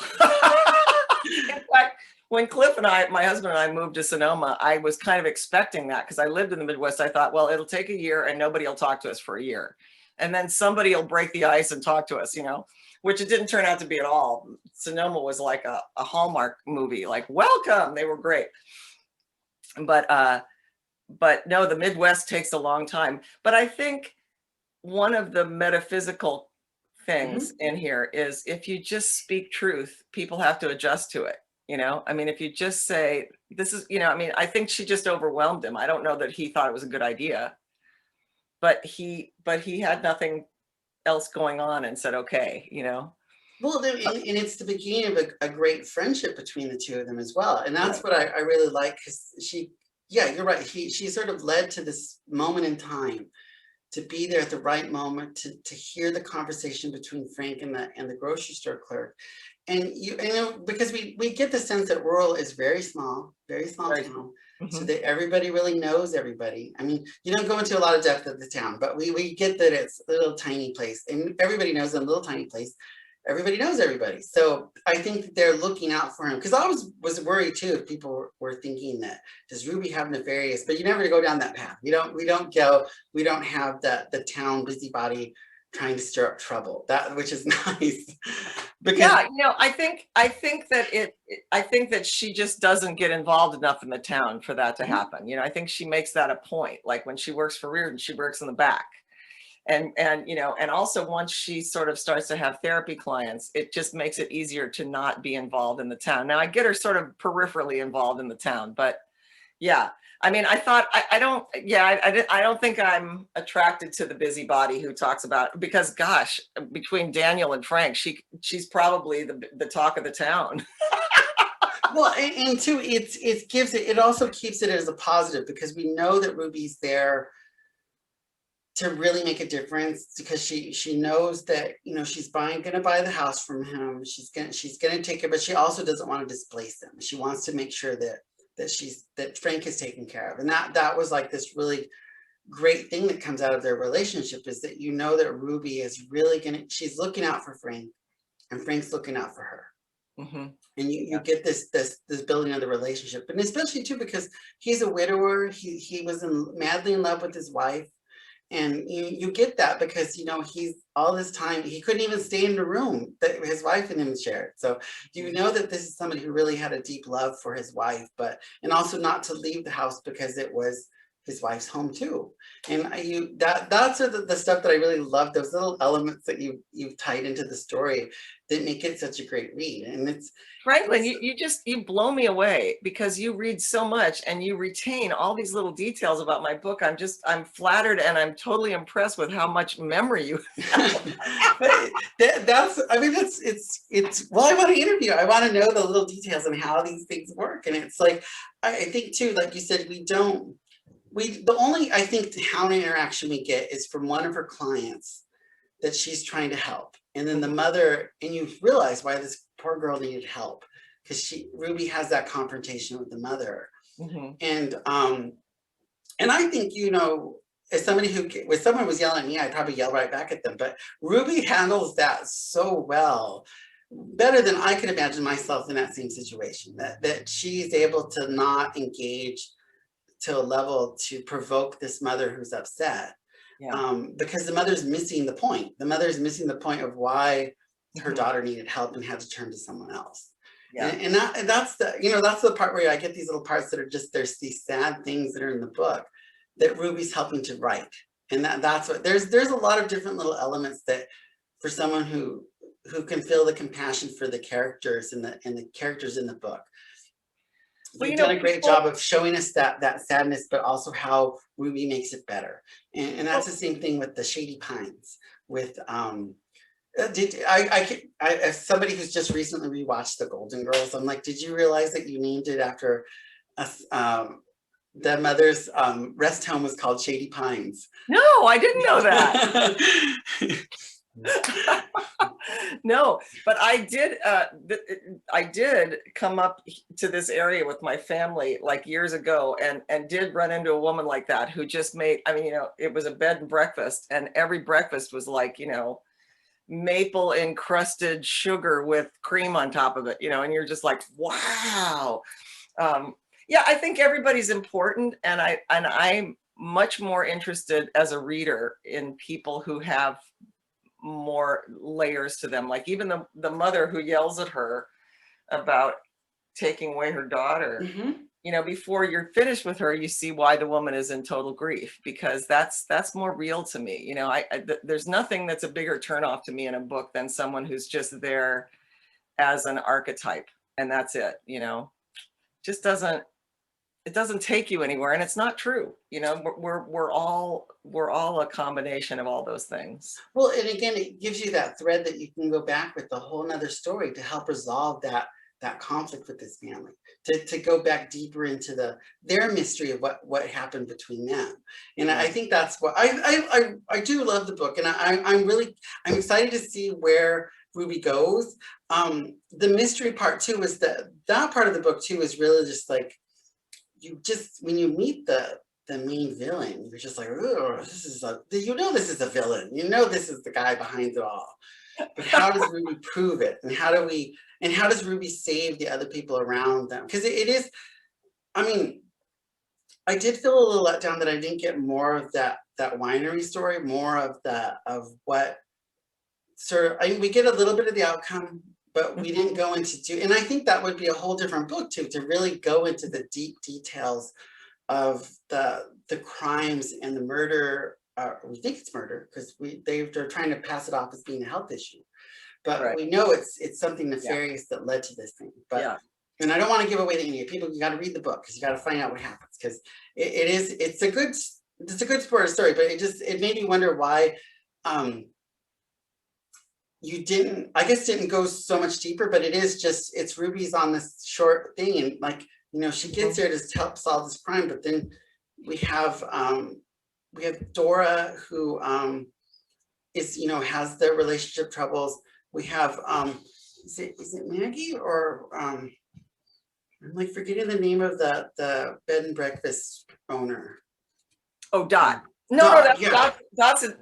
In fact, when Cliff and I, my husband and I moved to Sonoma, I was kind of expecting that because I lived in the Midwest. I thought, well, it'll take a year and nobody will talk to us for a year. And then somebody will break the ice and talk to us, you know, which it didn't turn out to be at all. Sonoma was like a Hallmark movie, like, welcome. They were great. But no, the Midwest takes a long time. But I think one of the metaphysical things in here is if you just speak truth, people have to adjust to it. You know, I mean, if you just say, this is, you know, I mean, I think she just overwhelmed him. I don't know that he thought it was a good idea, but he had nothing else going on and said, okay, you know. Well, and it's the beginning of a great friendship between the two of them as well. And that's what I really like, because yeah, you're right. She sort of led to this moment in time, to be there at the right moment, to hear the conversation between Frank and the grocery store clerk. And you know, because we get the sense that rural is very small town, so that everybody really knows everybody. I mean, you don't go into a lot of depth of the town, but we get that it's a little tiny place, and everybody knows in a little tiny place. Everybody knows everybody. So I think that they're looking out for him, because I was worried too if people were thinking that, does Ruby have nefarious? But you never go down that path. We don't have the town busybody trying to stir up trouble, which is nice. Because yeah, you know, I think that she just doesn't get involved enough in the town for that to happen. You know, I think she makes that a point. Like when she works for Reardon, she works in the back. And you know, and also once she sort of starts to have therapy clients, it just makes it easier to not be involved in the town. Now I get her sort of peripherally involved in the town, but yeah, I mean, I thought I don't think I'm attracted to the busybody who talks about, because gosh, between Daniel and Frank, she's probably the talk of the town. well, and too, it also keeps it as a positive, because we know that Ruby's there to really make a difference, because she knows that, you know, she's gonna buy the house from him. She's gonna take it, but she also doesn't want to displace him. She wants to make sure that Frank is taken care of. And that was like this really great thing that comes out of their relationship, is that, you know, that Ruby is really she's looking out for Frank, and Frank's looking out for her. And you get this building of the relationship, and especially too because he's a widower. He was madly in love with his wife. And you get that because, you know, he's all this time, he couldn't even stay in the room that his wife and him shared. So you know that this is somebody who really had a deep love for his wife, and also not to leave the house because it was his wife's home too. And that's the stuff that I really love, those little elements that you've tied into the story that make it such a great read. And it's Franklin, you blow me away, because you read so much and you retain all these little details about my book. I'm flattered, and I'm totally impressed with how much memory you have. Well, I want to interview. I want to know the little details and how these things work. And it's like, I think too, like you said, the only, I think, town interaction we get is from one of her clients that she's trying to help. And then the mother, and you realize why this poor girl needed help, because Ruby has that confrontation with the mother. And I think, you know, as somebody if someone was yelling at me, I'd probably yell right back at them. But Ruby handles that so well, better than I could imagine myself in that same situation, that she's able to not engage to a level to provoke this mother who's upset. Because the mother's missing the point. The mother's missing the point of why her daughter needed help and had to turn to someone else. And that's the part where I get these little parts that are just, there's these sad things that are in the book that Ruby's helping to write. And that's what, there's a lot of different little elements that, for someone who can feel the compassion for the characters and the characters in the book. Well, you've done a great job of showing us that sadness, but also how Ruby makes it better. And that's the same thing with the Shady Pines. With as somebody who's just recently rewatched The Golden Girls, I'm like, did you realize that you named it after the mother's rest home was called Shady Pines? No, I didn't know that. No, but I did come up to this area with my family like years ago, and did run into a woman like that who just made, I mean, it was a bed and breakfast, and every breakfast was like, maple encrusted sugar with cream on top of it, and you're just like, wow. Yeah, I think everybody's important, and I'm much more interested as a reader in people who have more layers to them. Like even the mother who yells at her about taking away her daughter, before you're finished with her, you see why the woman is in total grief, because that's more real to me. There's nothing that's a bigger turnoff to me in a book than someone who's just there as an archetype, and that's it. Just doesn't, it doesn't take you anywhere, and it's not true. We're all a combination of all those things. Well, and again, it gives you that thread that you can go back with the whole nother story to help resolve that conflict with this family, to go back deeper into their mystery of what happened between them. And I think that's what I do love the book, and I'm excited to see where Ruby goes. The mystery part too is that part of the book too is really just like, when you meet the main villain, you're just like, oh, this is this is a villain. This is the guy behind it all. But how does Ruby prove it? And how does Ruby save the other people around them? Because it is, I mean, I did feel a little let down that I didn't get more of that winery story, more of what sort of, I mean, we get a little bit of the outcome, but we didn't go into and I think that would be a whole different book too, to really go into the deep details of the crimes and the murder. We think it's murder because they're trying to pass it off as being a health issue, but Right. we know it's something nefarious that led to this thing. But and I don't want to give away the ending. People, you got to read the book because you got to find out what happens, because it's a good story, but it made me wonder why you didn't go so much deeper. But it's Ruby's on this short thing, and like, she gets there to help solve this crime, but then we have Dora, who has the relationship troubles. We have is it Maggie, or I'm like forgetting the name of the bed and breakfast owner. Oh, Dot. Dot's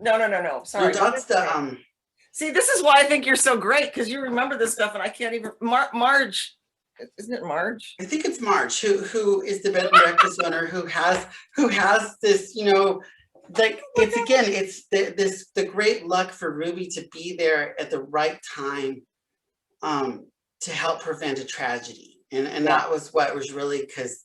no. Sorry. No, Dot's the See, this is why I think you're so great, because you remember this stuff, and I can't even. Marge, isn't it Marge? I think it's Marge, who is the bed and breakfast owner, who has this, like, it's the great luck for Ruby to be there at the right time, to help prevent a tragedy, and that was what was really, because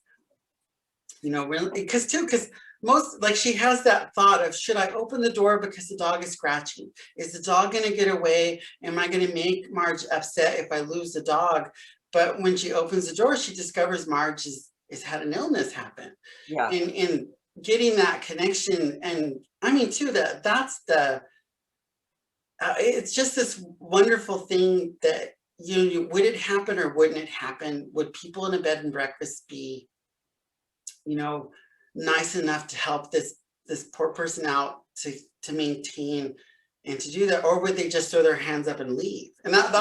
most, like, she has that thought of, should I open the door because the dog is scratching? Is the dog going to get away? Am I going to make Marge upset if I lose the dog? But when she opens the door, she discovers Marge has had an illness happen. Yeah. And getting that connection, and I mean too, that's it's just this wonderful thing that would it happen or wouldn't it happen? Would people in a bed and breakfast be, nice enough to help this poor person out to maintain and to do that, or would they just throw their hands up and leave? And that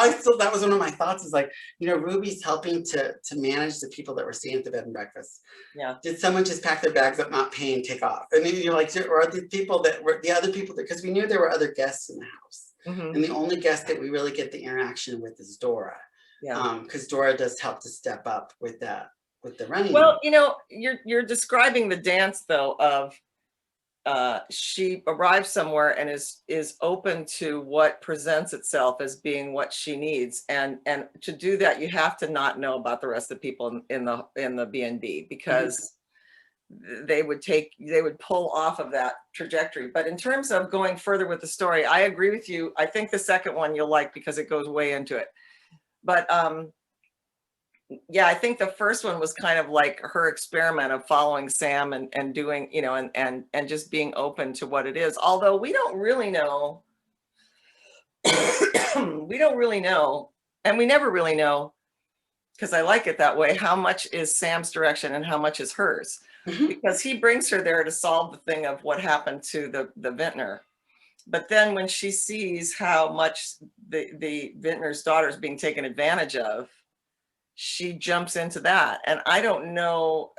was one of my thoughts, is like, Ruby's helping to manage the people that were staying at the bed and breakfast. Yeah. Did someone just pack their bags up, not pay, and take off? And then you're like, or are the people that were the other people, because we knew there were other guests in the house, and the only guest that we really get the interaction with is Dora. Yeah. Because Dora does help to step up with that, with the running. Well, you're describing the dance though of she arrives somewhere and is open to what presents itself as being what she needs, and to do that you have to not know about the rest of the people in the B&B, because they would pull off of that trajectory. But in terms of going further with the story, I agree with you. I think the second one you'll like because it goes way into it. But yeah, I think the first one was kind of like her experiment of following Sam and doing, and just being open to what it is. Although we don't really know, and we never really know, because I like it that way, how much is Sam's direction and how much is hers. Because he brings her there to solve the thing of what happened to the vintner. But then when she sees how much the vintner's daughter is being taken advantage of, she jumps into that. And I don't know,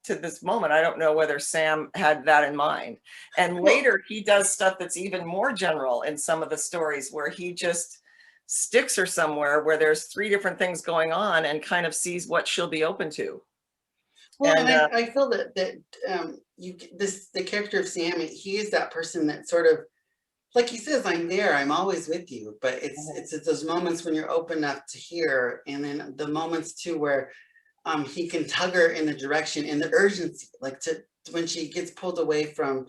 to this moment, I don't know whether Sam had that in mind. And later he does stuff that's even more general in some of the stories, where he just sticks her somewhere where there's 3 different things going on and kind of sees what she'll be open to. Well, And and I feel that the character of Sam, he is that person that sort of, like he says, I'm there, I'm always with you, but it's at those moments when you're open enough to hear, and then the moments too where he can tug her in the direction, in the urgency, like to when she gets pulled away from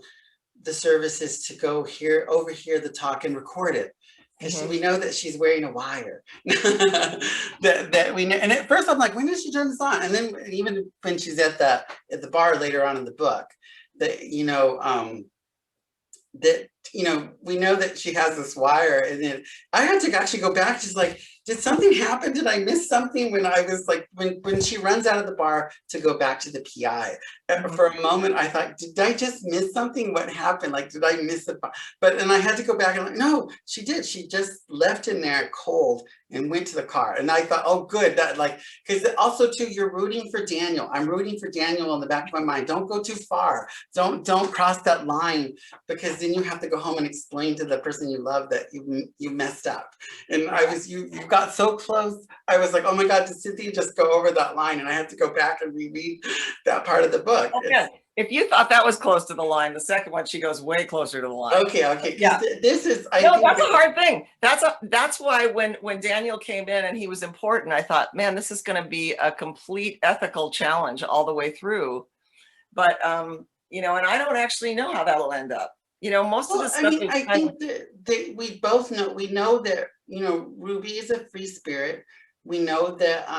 the services to go overhear the talk and record it, because we know that she's wearing a wire. that we know. And at first I'm like, when did she turn this on? And then even when she's at the bar later on in the book, that we know that she has this wire, and then I had to actually go back. She's like, did something happen? Did I miss something? When I was like, when she runs out of the bar to go back to the PI, for a moment I thought, did I just miss something? What happened? Like, did I miss it? And I had to go back and like, no, she did. She just left him there cold and went to the car. And I thought, oh, good. That, like, because also too, you're rooting for Daniel. I'm rooting for Daniel in the back of my mind. Don't go too far. Don't cross that line, because then you have to go home and explain to the person you love that you messed up. And you got so close. I was like, oh my God, did Cynthia just go over that line? And I had to go back and reread that part of the book. Okay. If you thought that was close to the line, the second one, she goes way closer to the line. Okay. Yeah. This is, no, that's a hard thing. That's why when Daniel came in and he was important, I thought, man, this is going to be a complete ethical challenge all the way through. But and I don't actually know how that'll end up. Most of the stuff. I think that we both know. We know that Ruby is a free spirit. We know that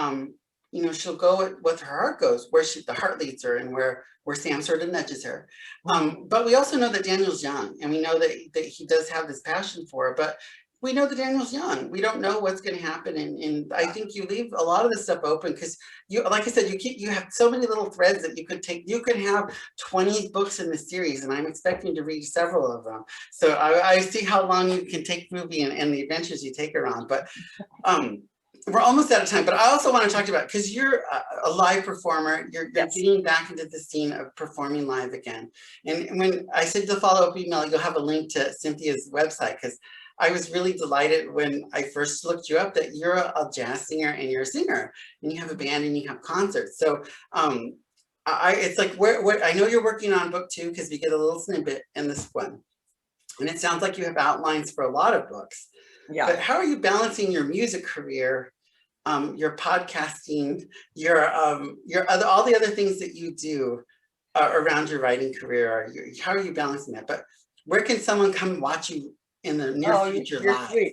she'll go with her heart goes, where the heart leads her, and where Sam sort of nudges her. But we also know that Daniel's young, and we know that he does have this passion for her. But we know that Daniel's young. We don't know what's going to happen, and I think you leave a lot of this stuff open, because you, like I said, you have so many little threads that you could take. You could have 20 books in the series, and I'm expecting to read several of them. So I see how long you can take Ruby and the adventures you take her on. But we're almost out of time. But I also want to talk to you about, because you're a live performer, you're getting back into the scene of performing live again. And when I said the follow-up email, you'll have a link to Cynthia's website, because I was really delighted when I first looked you up that you're a jazz singer and you're a singer, and you have a band and you have concerts. So it's like, I know you're working on book 2, because we get a little snippet in this one, and it sounds like you have outlines for a lot of books. Yeah. But how are you balancing your music career, your podcasting, your all the other things that you do around your writing career? How are you balancing that? But where can someone come watch you in the near future live?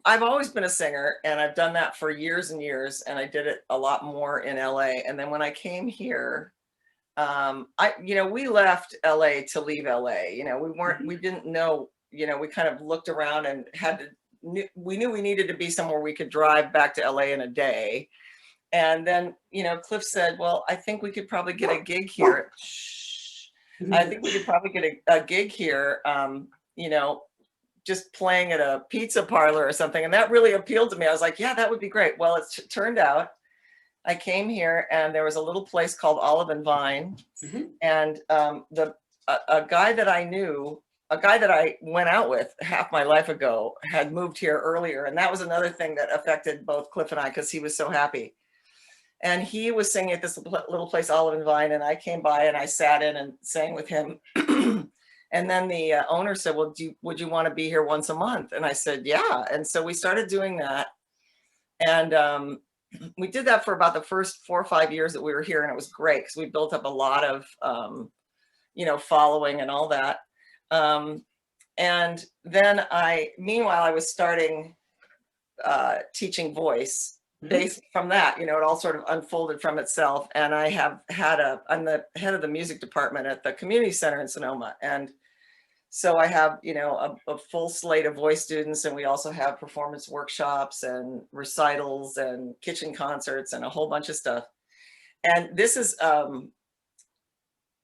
I've always been a singer, and I've done that for years and years, and I did it a lot more in LA. And then when I came here, we left LA to leave LA. We didn't know, we kind of looked around and we knew we needed to be somewhere we could drive back to LA in a day. And then, Cliff said, well, I think we could probably get a gig here. I think we could probably get a gig here, just playing at a pizza parlor or something. And that really appealed to me. I was like, yeah, that would be great. Well, it turned out I came here, and there was a little place called Olive and Vine. And a guy that I knew, a guy that I went out with half my life ago, had moved here earlier. And that was another thing that affected both Cliff and I, because he was so happy. And he was singing at this little place, Olive and Vine, and I came by and I sat in and sang with him. And then the owner said, well, would you want to be here once a month? And I said, yeah. And so we started doing that. And we did that for about the first 4 or 5 years that we were here. And it was great, because we built up a lot of, following and all that. And then meanwhile, I was starting teaching voice. Based from that, it all sort of unfolded from itself. And I'm the head of the music department at the community center in Sonoma. And so I have, a full slate of voice students, and we also have performance workshops and recitals and kitchen concerts and a whole bunch of stuff. And this is,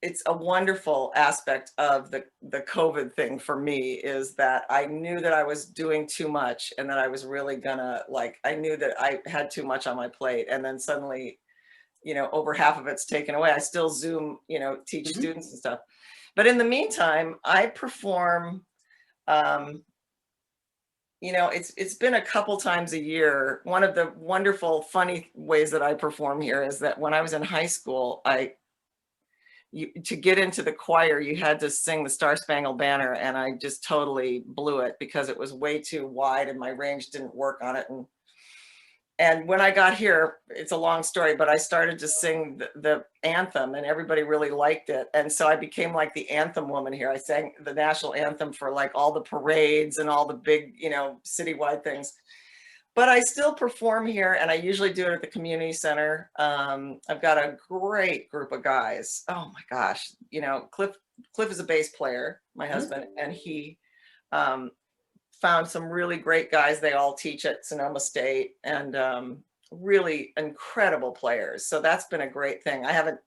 it's a wonderful aspect of the COVID thing for me, is that I knew that I was doing too much and that I was really gonna, like, I knew that I had too much on my plate, and then suddenly, you know, over half of it's taken away. I still Zoom, you know, teach Mhm. students and stuff. But in the meantime, I perform, um, you know, it's been a couple times a year. One of the wonderful, funny ways that I perform here is that when I was in high school, to get into the choir, you had to sing the Star Spangled Banner, and I just totally blew it because it was way too wide and my range didn't work on it. And when I got here, it's a long story, but I started to sing the anthem and everybody really liked it. And so I became like the anthem woman here. I sang the national anthem for like all the parades and all the big, you know, citywide things. But I still perform here, and I usually do it at the community center. I've got a great group of guys. Oh my gosh, you know, Cliff is a bass player, my husband, and he um, found some really great guys. They all teach at Sonoma State, and really incredible players. So that's been a great thing. I haven't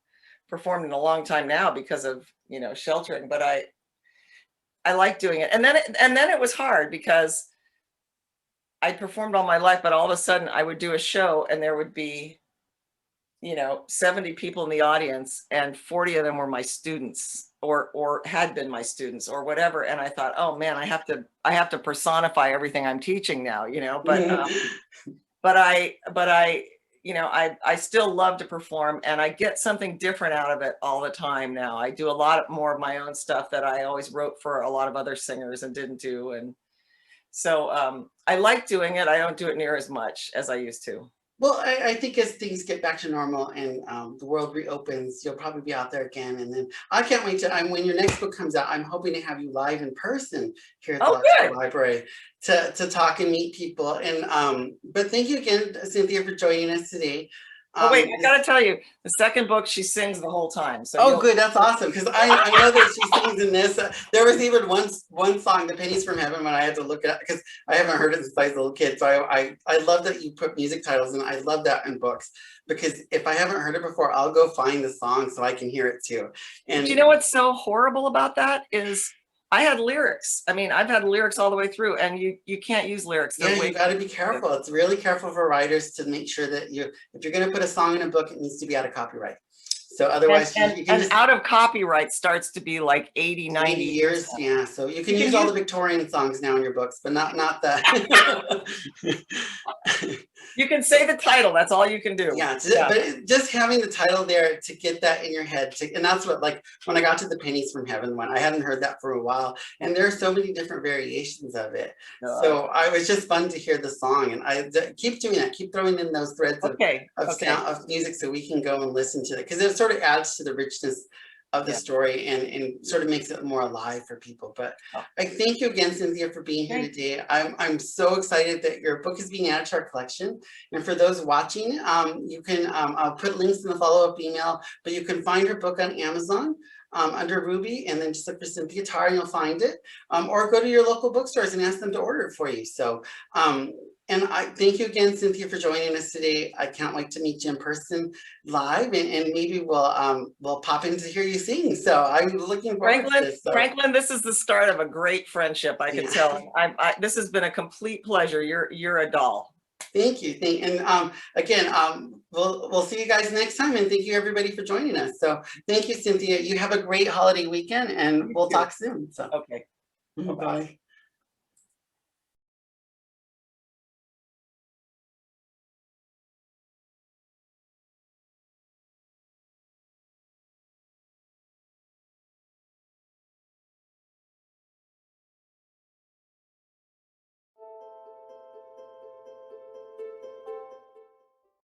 performed in a long time now because of, you know, sheltering, but I like doing it. And then it was hard because I performed all my life, but all of a sudden I would do a show and there would be, you know, 70 people in the audience and 40 of them were my students or had been my students or whatever. And I thought, oh man, I have to personify everything I'm teaching now, you know, but I, you know, I still love to perform, and I get something different out of it all the time now. I do a lot more of my own stuff that I always wrote for a lot of other singers and didn't do. And so I like doing it. I don't do it near as much as I used to. Well, I think as things get back to normal and the world reopens, you'll probably be out there again. And then I can't wait to, when your next book comes out, I'm hoping to have you live in person here at the Oh, Larkspur good. Library to talk and meet people. And but thank you again, Cynthia, for joining us today. Oh, wait, I gotta tell you, the second book, she sings the whole time. So Oh, good. That's awesome. Because I know that she sings in this. There was even one song, "The Pennies from Heaven," when I had to look at because I haven't heard it since I was a little kid. So I love that you put music titles, and I love that in books because if I haven't heard it before, I'll go find the song so I can hear it too. And do you know what's so horrible about that is I had lyrics. I mean, I've had lyrics all the way through, and you can't use lyrics. yeah, you got to be careful. It's really careful for writers to make sure that if you're going to put a song in a book, it needs to be out of copyright. So otherwise, you can just out of copyright starts to be like 80, 90 years. Yeah, so you can use all the Victorian songs now in your books, but not that. You can say the title. That's all you can do. Yeah, but just having the title there to get that in your head, and that's what, like, when I got to the Pennies from Heaven one, I hadn't heard that for a while, and there are so many different variations of it. So I was just fun to hear the song, and I keep doing that, keep throwing in those threads of sound, of music, so we can go and listen to it, because it sort of adds to the richness of the story and sort of makes it more alive for people. But I thank you again, Cynthia, for being here today. I'm so excited that your book is being added to our collection. And for those watching, you can, I'll put links in the follow-up email, but you can find her book on Amazon under Ruby, and then just look for Cynthia Tarr and you'll find it. Or go to your local bookstores and ask them to order it for you. So, and I thank you again, Cynthia, for joining us today. I can't wait to meet you in person live, and maybe we'll pop in to hear you sing. So I'm looking forward to this. So. Franklin, this is the start of a great friendship. I can tell. This has been a complete pleasure. You're a doll. Thank you. And again, we'll see you guys next time. And thank you everybody for joining us. So thank you, Cynthia. You have a great holiday weekend, and we'll talk soon. So okay. Bye.